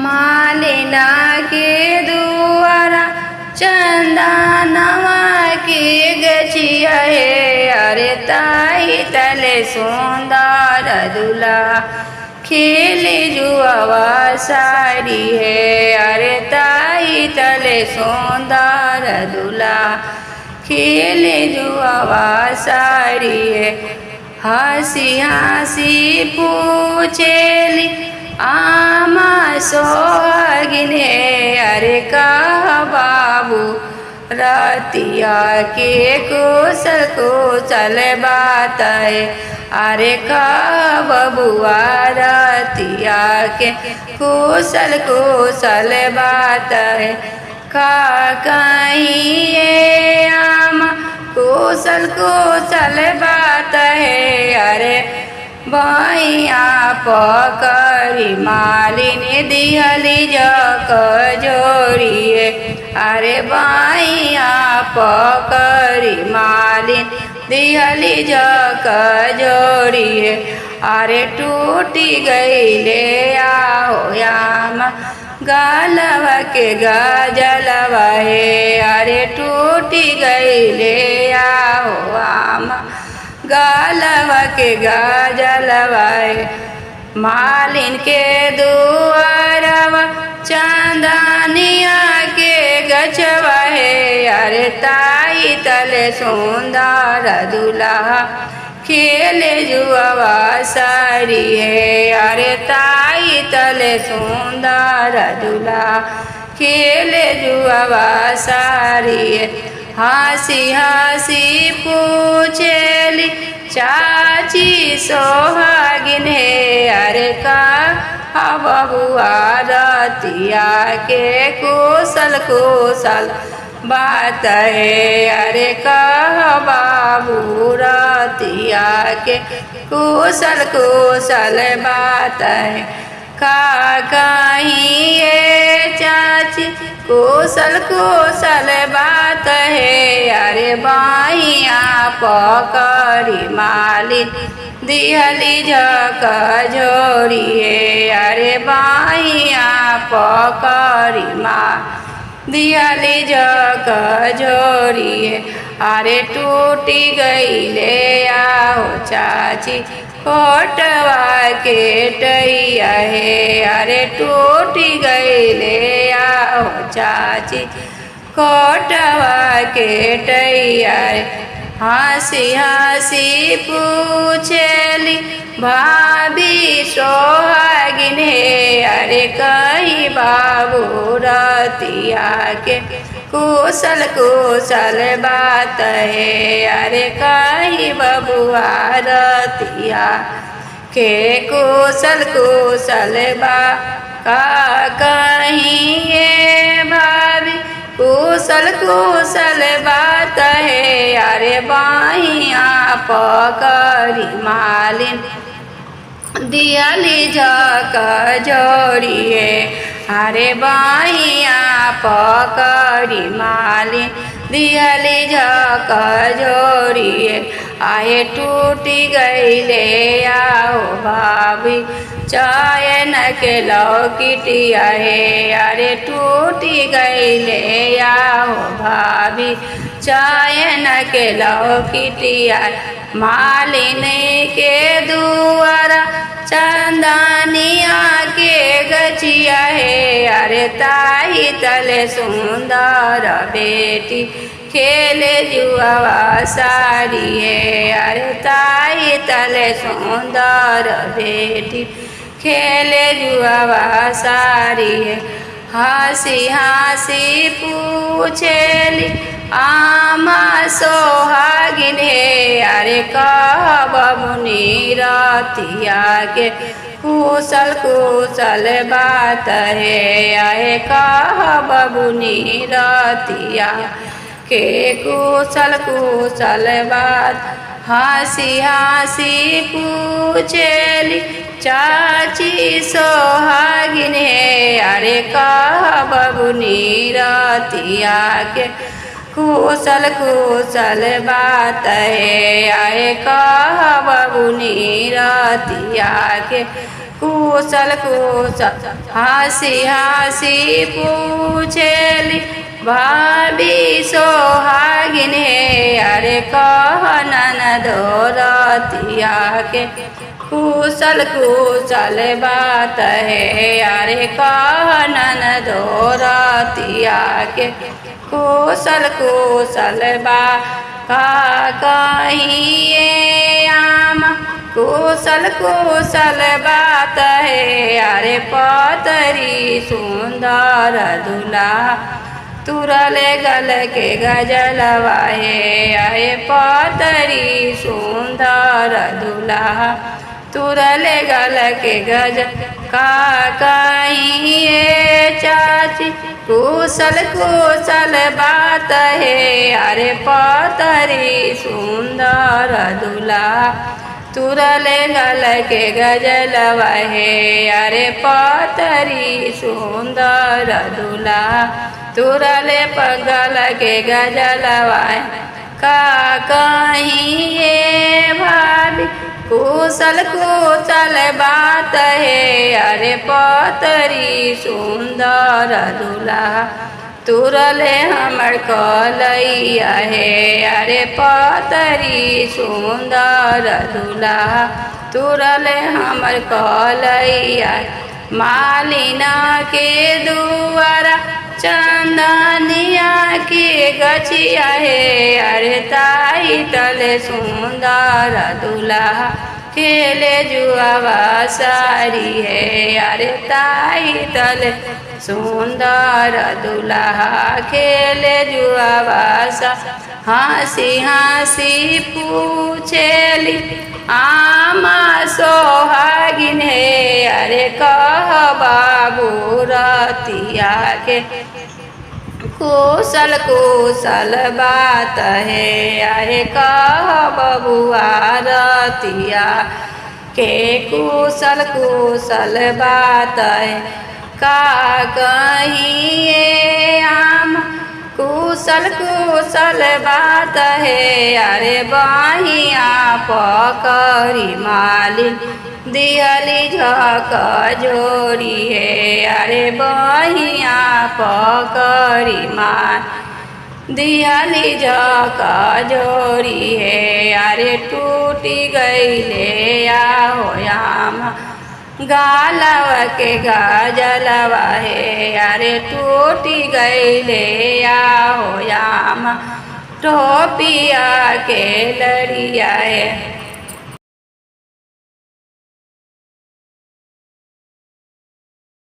मालिना के दुआरा चंदनवा के गछिया है। अरे ताई तले सुंदर दूल्हा खेले जुआवा साड़ी है। अरे ताई तले सुंदर दूल्हा खेले जुआवा साड़ी है। हंसी हंसी पूछेली आमा सोहागिन है। अरे कहा बाबू रतिया के कुशल कुशल बात है। अरे कहा बबुआ रतिया के कुशल कुशल बात है। का कहीं आमा कुशल कुशल बात है। अरे भैया पकड़ी मालिन दिहली जक जोड़िए। अरे भैया पकड़ी मालिन दिहली जक जोड़िए। अरे टूटी गईले आओ यामा गलवा के गजलवा है। अरे टूटी गईले आओ आमा गलवा के गजलवा है। मालिन के दुआरवा चंदनिया के गछवा है। अरे ताई तले सुंदर दूल्हा खेले जुआवा साड़ी है। अरे ताई तले सुंदर दूल्हा खेले जुआवा साड़ी है। हंसी हंसी पूछेली चाची सोहागिन है। अरे का बबुआ रतिया के कुशल कुशल बात है। अरे कह बाबू रतिया के कुशल कुशल बात है। का कहीं ये चाची कुशल कुशल बात है। अरे बाइया पकड़ी मालिन दिहली झक जोड़िए। अरे बाइया पकड़ी दिहली झक जोड़िए। अरे टूटी गईले आओ चाची कोटवा के टैया है। अरे टूटी गईले आओ चाची कोटवा के टैया है। हंसी हंसी पूछेली भाभी सोहागिन है। अरे कहीं बाबू रतिया के कुशल कुशल बात है। अरे कहीं बबुआ रतिया के कुशल कुशल का कहीं ये भाभी कुशल कुशल बात है। अरे बाइया पकड़ी मालिन दिहली झक जोड़िए। अरे बाइया पकड़ी मालिन दिहली झक जोड़िए। आए टूटी गईले आओ भाभी चयन के लौकिटिया है। अरे टूटी गईले आओ भाभी चयन के लौकिटिया। मालिन के दुआरा चंदनिया के गछिया है। अरे ताई तले सुंदर बेटी खेले जुआवा साड़ी है। अरे ताई तले सुंदर बेटी खेले जुआवा साड़ी है। हंसी हंसी पूछेली आमा सोहागिन है। अरे कह बबुनी रतिया के कुशल कुशल बात है। अरे कह बबुनी रतिया के कुशल कुशल बात। हंसी हंसी पूछेली चाची सोहागिन है। अरे कह बबुनी रतिया के कुशल कुशल बात है। अरे कह बबुनी रतिया के कुशल कुशल हंसी हंसी पूछेली भाभी सोहागिन हे अरे कहनन दौरतिया के कुशल कुशल बात है अरे कहनन दौरतिया के कुशल कुशल बात का कहिए आम कुशल कुशल बात है अरे पतरी सुंदर दूल्हा तुरले गल के गजलवा है अरे पतरी सुंदर दूल्हा तुरले गल के गज का कहिए चाची कुशल कुशल बात है अरे पतरी सुंदर दूल्हा तुरले गल के गजलवा है अरे पतरी सुंदर दूल्हा तुरले पगल के गजलवा का कहिए भाभी कुशल कुशल बात है अरे पतरी सुंदर दूल्हा तुरले हमर कलैया है अरे पतरी सुंदर दूल्हा तुरले हमर कलैया मालिना के दुआरा चंदनिया के गछिया है अरे ताई तले सुंदर दूल्हा खेले जुआवा सारी है अरे ताई तले सुंदर दूल्हा खेले जुआवा सा हंसी हंसी पूछेली आमा सोहागिन है अरे कह बाबू रतिया के कुशल कुशल बात है अरे कह बबुआ रतिया के कुशल कुशल बात है का कहिए आम कुशल कुशल बात है अरे बहिया पकड़ी मालिन दिहली झक जोड़ी है अरे बहिया पकड़ी माल दिहली झक जोड़ी है अरे टूटी गईले हो याम गालव के गजलवा है अरे टूटी गईले हो याम टोपिया के लड़िया है